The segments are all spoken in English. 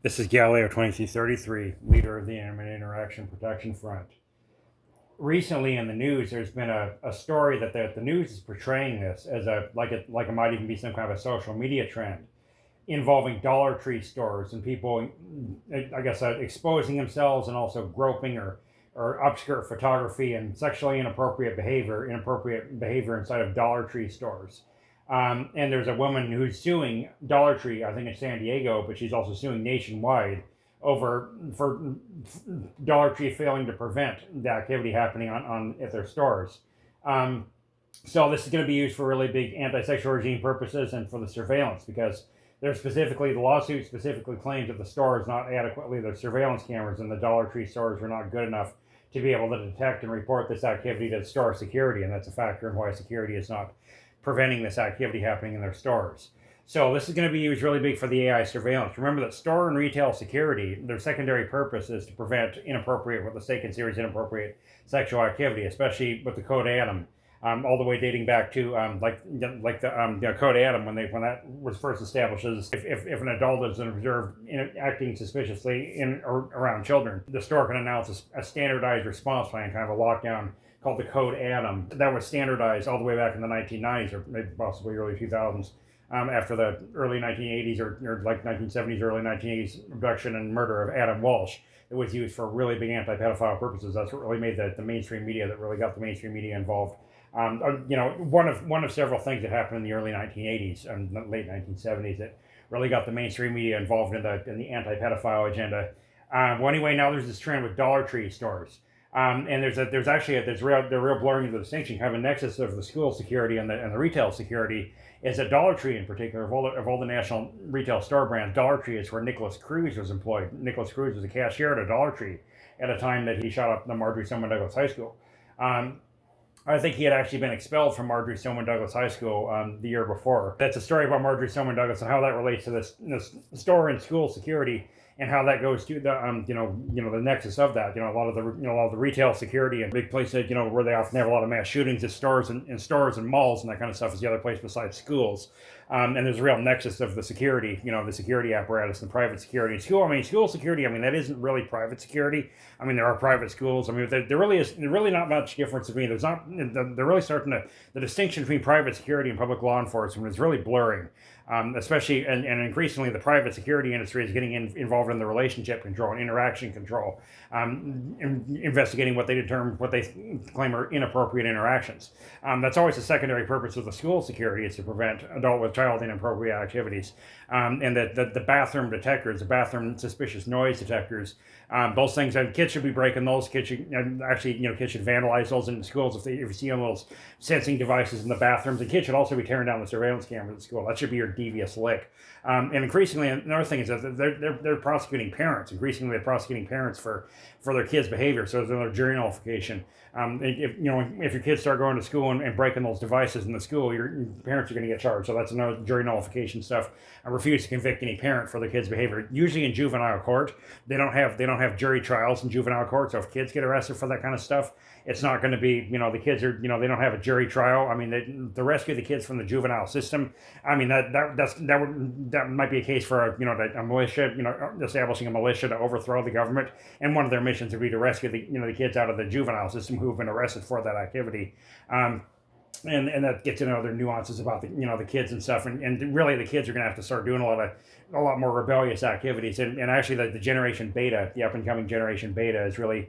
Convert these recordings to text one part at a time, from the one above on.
This is Galileo 2233, leader of the Internet Interaction Protection Front. Recently in the news, there's been a story that the news is portraying this as like it might even be some kind of a social media trend involving Dollar Tree stores and people, I guess, exposing themselves and also groping or upskirt photography and sexually inappropriate behavior inside of Dollar Tree stores. And there's a woman who's suing Dollar Tree, I think in San Diego, but she's also suing nationwide for Dollar Tree failing to prevent the activity happening at their stores. So this is going to be used for really big anti-sexual regime purposes and for the surveillance, because the lawsuit specifically claims that the stores not adequately, the surveillance cameras in the Dollar Tree stores were not good enough to be able to detect and report this activity to store security, and that's a factor in why security is not preventing this activity happening in their stores. So this is going to be used really big for the AI surveillance. Remember that store and retail security, their secondary purpose is to prevent what the state considers inappropriate sexual activity, especially with the Code Adam, all the way dating back to the Code Adam when that was first established. As if an adult is observed acting suspiciously around children, the store can announce a standardized response plan, kind of a lockdown, called the Code Adam, that was standardized all the way back in the 1990s or maybe possibly early 2000s, after the early 1980s or like 1970s, early 1980s abduction and murder of Adam Walsh. It was used for really big anti-pedophile purposes. That's what really made the mainstream media, that really got the mainstream media involved. One of several things that happened in the early 1980s and late 1970s that really got the mainstream media involved in the anti-pedophile agenda. Well, anyway, now there's this trend with Dollar Tree stores. And there's real blurring of the distinction, kind of a nexus of the school security and the retail security. Is that Dollar Tree in particular, of all the national retail store brands, Dollar Tree is where Nicholas Cruz was employed. Nicholas Cruz was a cashier at a Dollar Tree at a time that he shot up the Marjorie Stoneman Douglas High School. I think he had actually been expelled from Marjorie Stoneman Douglas High School the year before. That's a story about Marjorie Stoneman Douglas and how that relates to this store and school security, and how that goes to the the nexus of that. A lot of the retail security and big places where they often have a lot of mass shootings at stores and malls and that kind of stuff is the other place besides schools. And there's a real nexus of the security, the security apparatus and private security. School security, that isn't really private security. There are private schools. There really not much difference between. They're really starting to, the distinction between private security and public law enforcement is really blurring. Especially and increasingly the private security industry is getting involved in the relationship control and interaction control, investigating what they claim are inappropriate interactions. That's always the secondary purpose of the school security, is to prevent adult with child inappropriate activities. And the bathroom detectors, the bathroom suspicious noise detectors, those things, kids should be breaking those. Kids should kids should vandalize those in schools if you see them little sensing devices in the bathrooms. And kids should also be tearing down the surveillance cameras at school. That should be your devious lick. And increasingly, another thing is that they're prosecuting parents. Increasingly, they're prosecuting parents for their kids' behavior. So there's another jury nullification. If your kids start going to school and breaking those devices in the school, your parents are going to get charged. So that's another jury nullification stuff. I refuse to convict any parent for their kids' behavior. Usually in juvenile court, they don't have jury trials in juvenile court. So if kids get arrested for that kind of stuff, it's not going to be the kids are they don't have a jury trial. The rescue the kids from the juvenile system. That might be a case for a militia, establishing a militia to overthrow the government, and one of their missions would be to rescue the kids out of the juvenile system who have been arrested for that activity. And that gets into other nuances about the kids and stuff, and really the kids are going to have to start doing a lot more rebellious activities, and actually the generation beta, the up and coming generation beta, is really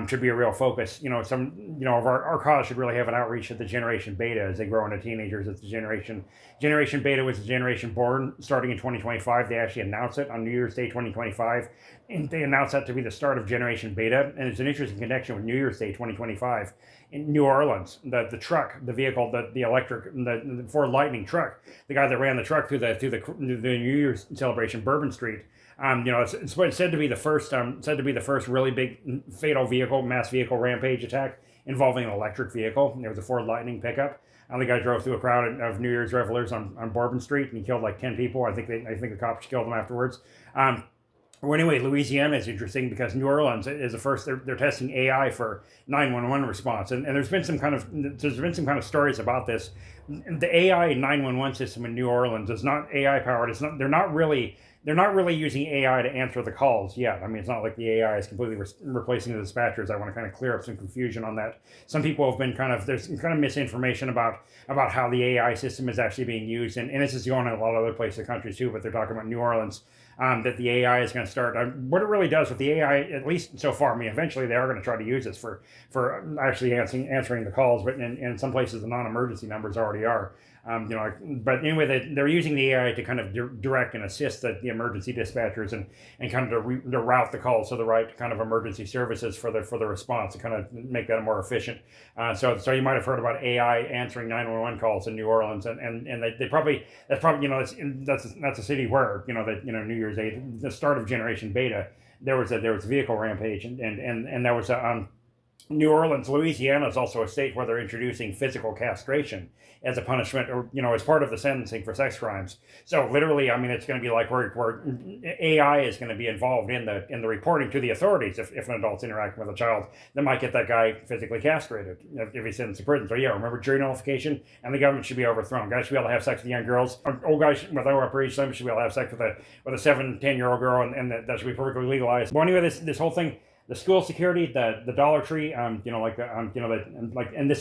should be a real focus. Of our cause should really have an outreach at the generation beta as they grow into teenagers. It's the generation beta was the generation born starting in 2025. They actually announced it on New Year's Day 2025, and they announced that to be the start of generation beta. And it's an interesting connection with New Year's Day 2025 in New Orleans. The vehicle, the electric, the Ford Lightning truck, the guy that ran the truck through the New Year's celebration, Bourbon Street. It's said to be the first really big fatal mass vehicle rampage attack involving an electric vehicle. There was a Ford Lightning pickup. The guy drove through a crowd of New Year's revelers on Bourbon Street, and he killed like 10 people. I think the cops killed him afterwards. Well, anyway, Louisiana is interesting because New Orleans is the first. They're testing AI for 911 response, and there's been some kind of stories about this. The AI 911 system in New Orleans is not AI powered. They're not really they're not really using AI to answer the calls yet. I mean, it's not like the AI is completely replacing the dispatchers. I want to kind of clear up some confusion on that. Some people have been there's kind of misinformation about how the AI system is actually being used, and this is going on in a lot of other places in the country too. But they're talking about New Orleans. That the AI is going to start. What it really does with the AI, at least so far, I mean, eventually they are going to try to use this for actually answering the calls, but in some places the non-emergency numbers already are. But anyway, they're using the AI to kind of direct and assist the emergency dispatchers and kind of to route the calls to the right kind of emergency services for the response to kind of make that more efficient. So you might have heard about AI answering 911 calls in New Orleans, and they probably that's a city where New Year's Day, the start of Generation Beta, there was a vehicle rampage, and there was a New Orleans, Louisiana is also a state where they're introducing physical castration as a punishment, or as part of the sentencing for sex crimes. So literally, I mean, it's going to be like where AI is going to be involved in the reporting to the authorities if an adult's interacting with a child that might get that guy physically castrated if he's sentenced to prison. So yeah, remember jury nullification, and the government should be overthrown. Guys should be able to have sex with young girls. Old guys with upper age limits should be able to have sex with a 7-10-year-old girl, and that should be perfectly legalized. But anyway, this whole thing. The school security, the Dollar Tree, and this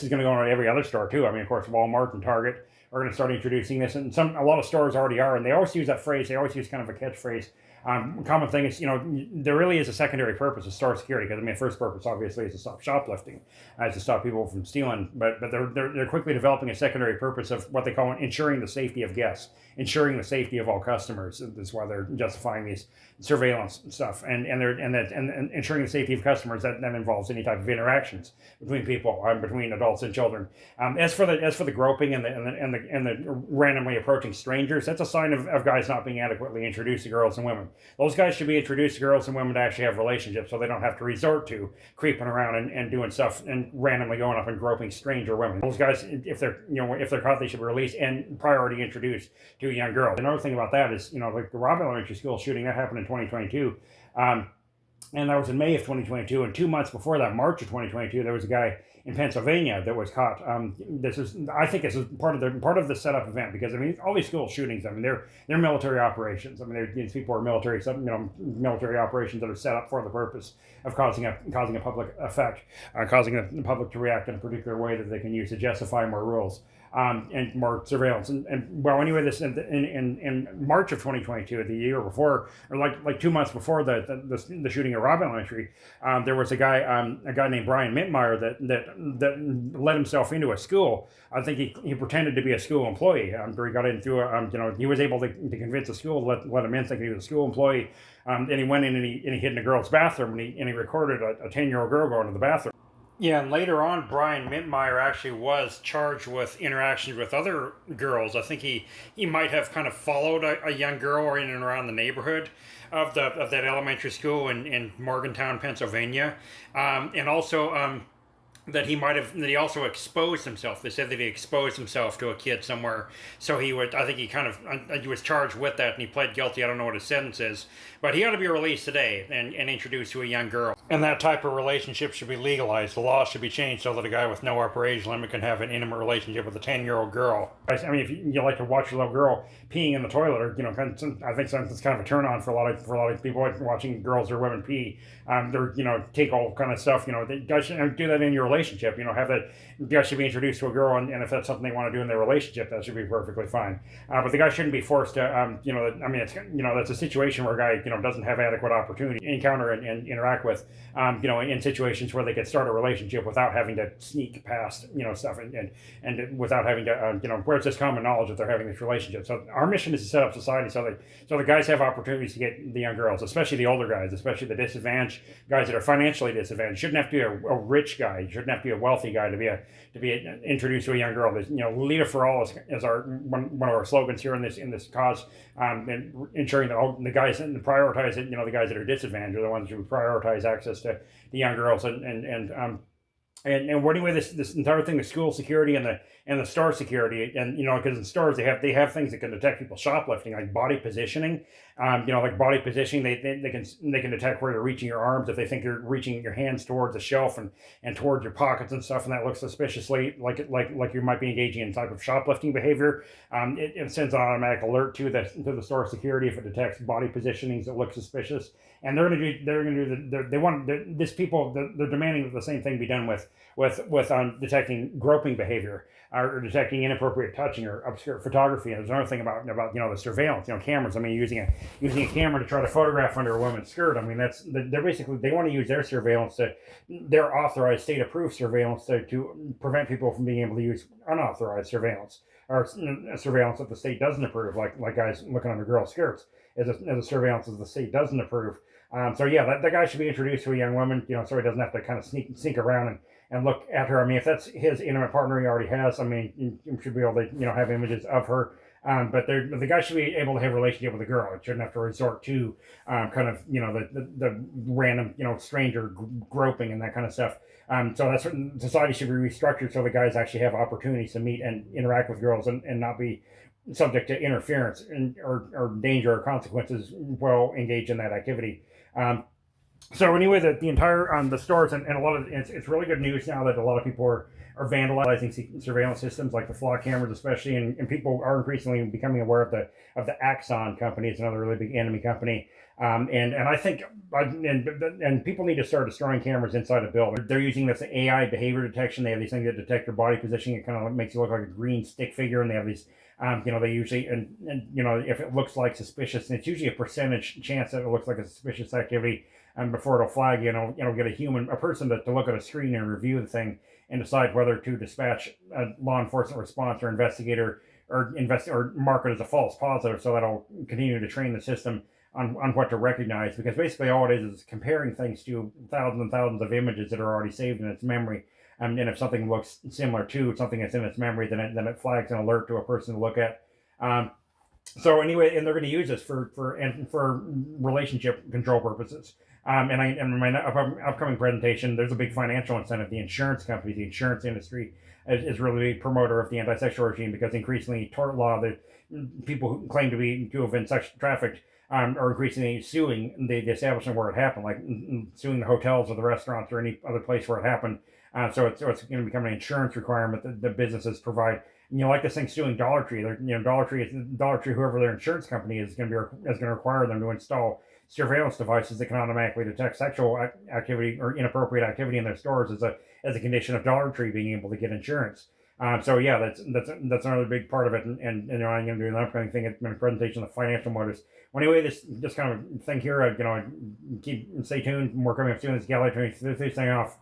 is going to go on at every other store too. I mean, of course, Walmart and Target are going to start introducing this, and a lot of stores already are, and they always use that phrase. They always use kind of a catchphrase. Common thing is, there really is a secondary purpose of store security, because I mean, the first purpose obviously is to stop shoplifting, to stop people from stealing. But they're quickly developing a secondary purpose of what they call ensuring the safety of guests, ensuring the safety of all customers. That's why they're justifying these surveillance stuff, and ensuring the safety of customers that involves any type of interactions between people, between adults and children. As for the groping and the randomly approaching strangers, that's a sign of guys not being adequately introduced to girls and women. Those guys should be introduced to girls and women to actually have relationships, so they don't have to resort to creeping around and doing stuff and randomly going up and groping stranger women. Those guys, if they're caught, they should be released and priority introduced to a young girl. Another thing about that is, like the Robb Elementary School shooting that happened in 2022. And that was in May of 2022, and 2 months before that, March of 2022, there was a guy in Pennsylvania that was caught. I think this is part of the setup event, because I mean, all these school shootings, I mean, they're military operations. I mean, these people are military operations that are set up for the purpose of causing a public effect, causing the public to react in a particular way that they can use to justify more rules. And more surveillance. And well, anyway, this in March of 2022, the year before, or like 2 months before the shooting at Robb Elementary, there was a guy named Brian Mintmeyer that let himself into a school. I think he pretended to be a school employee. Where he got in through he was able to convince the school to let him in, thinking he was a school employee. And he went in and he hid in a girl's bathroom, and he recorded a 10-year-old girl going to the bathroom. Yeah, and later on, Brian Mintmeyer actually was charged with interactions with other girls. I think he might have kind of followed a young girl in and around the neighborhood of that elementary school in Morgantown, Pennsylvania, and also that he also exposed himself. They said that he exposed himself to a kid somewhere. So he was charged with that, and he pled guilty. I don't know what his sentence is, but he ought to be released today and introduced to a young girl. And that type of relationship should be legalized. The law should be changed so that a guy with no upper age limit can have an intimate relationship with a 10-year-old girl. I mean, if you like to watch a little girl peeing in the toilet, or I think it's kind of a turn on for a lot of people watching girls or women pee. They're take all kind of stuff. They guys shouldn't do that in your relationship. Have that. Guys should be introduced to a girl, and if that's something they want to do in their relationship, that should be perfectly fine. But the guy shouldn't be forced to. It's that's a situation where a guy doesn't have adequate opportunity to encounter and interact with. In situations where they could start a relationship without having to sneak past stuff and without having to where it's just common knowledge that they're having this relationship. So our mission is to set up society so the guys have opportunities to get the young girls, especially the older guys, especially the disadvantaged guys that are financially disadvantaged. Shouldn't have to be a rich guy. You shouldn't have to be a wealthy guy to be introduced to a young girl. Leader for all is our one of our slogans here in this cause, and ensuring that all the guys and prioritize it. The guys that are disadvantaged are the ones who prioritize access to the young girls and anyway, this entire thing, the school security and the store security, and because in stores they have things that can detect people shoplifting, like body positioning. Like body positioning, they can detect where you're reaching your arms if they think you're reaching your hands towards a shelf and towards your pockets and stuff, and that looks suspiciously like you might be engaging in type of shoplifting behavior. It sends an automatic alert to the store security if it detects body positionings that look suspicious, and these people they're demanding that the same thing be done with detecting groping behavior or detecting inappropriate touching or obscure photography. And there's another thing about the surveillance, cameras. I mean, using a camera to try to photograph under a woman's skirt. I mean, they're basically, they want to use their surveillance their authorized state approved surveillance to prevent people from being able to use unauthorized surveillance or surveillance that the state doesn't approve, like guys looking under girls' skirts, as a surveillance that the state doesn't approve. So yeah, that guy should be introduced to a young woman, so he doesn't have to kind of sneak around and look at her. I mean, if that's his intimate partner he already has, I mean, you should be able to, have images of her. But the guy should be able to have a relationship with a girl. It shouldn't have to resort to kind of, the random, stranger groping and that kind of stuff. So that's what society should be restructured so the guys actually have opportunities to meet and interact with girls and not be subject to interference or danger or consequences while engaged in that activity. So anyway, the entire the stores and a lot of it's really good news now that a lot of people are vandalizing surveillance systems like the flock cameras, especially, and people are increasingly becoming aware of the Axon company. It's another really big enemy company, and I think and people need to start destroying cameras inside a building. They're using this AI behavior detection. They have these things that detect your body positioning. It kind of makes you look like a green stick figure, and they have these. They usually and if it looks like suspicious, and it's usually a percentage chance that it looks like a suspicious activity. And before it'll flag, get a person to look at a screen and review the thing and decide whether to dispatch a law enforcement response or investigator or mark it as a false positive. So that'll continue to train the system on what to recognize, because basically all it is comparing things to thousands and thousands of images that are already saved in its memory. And if something looks similar to something that's in its memory, then it flags an alert to a person to look at. So anyway, and they're going to use this for relationship control purposes. In my upcoming presentation, there's a big financial incentive. The insurance companies, the insurance industry is really a big promoter of the anti-sexual regime, because increasingly tort law, the people who claim to have been sexually trafficked are increasingly suing the establishment where it happened, like suing the hotels or the restaurants or any other place where it happened. So it's going to become an insurance requirement that the businesses provide. Like this thing suing Dollar Tree. Dollar Tree, whoever their insurance company is going to require them to install surveillance devices that can automatically detect sexual activity or inappropriate activity in their stores as a condition of Dollar Tree being able to get insurance. So yeah, that's another big part of it. And I'm going to do an upcoming thing in my presentation of financial motives. Well, anyway, this kind of thing here, stay tuned. More coming up soon. This is Galley. This thing off.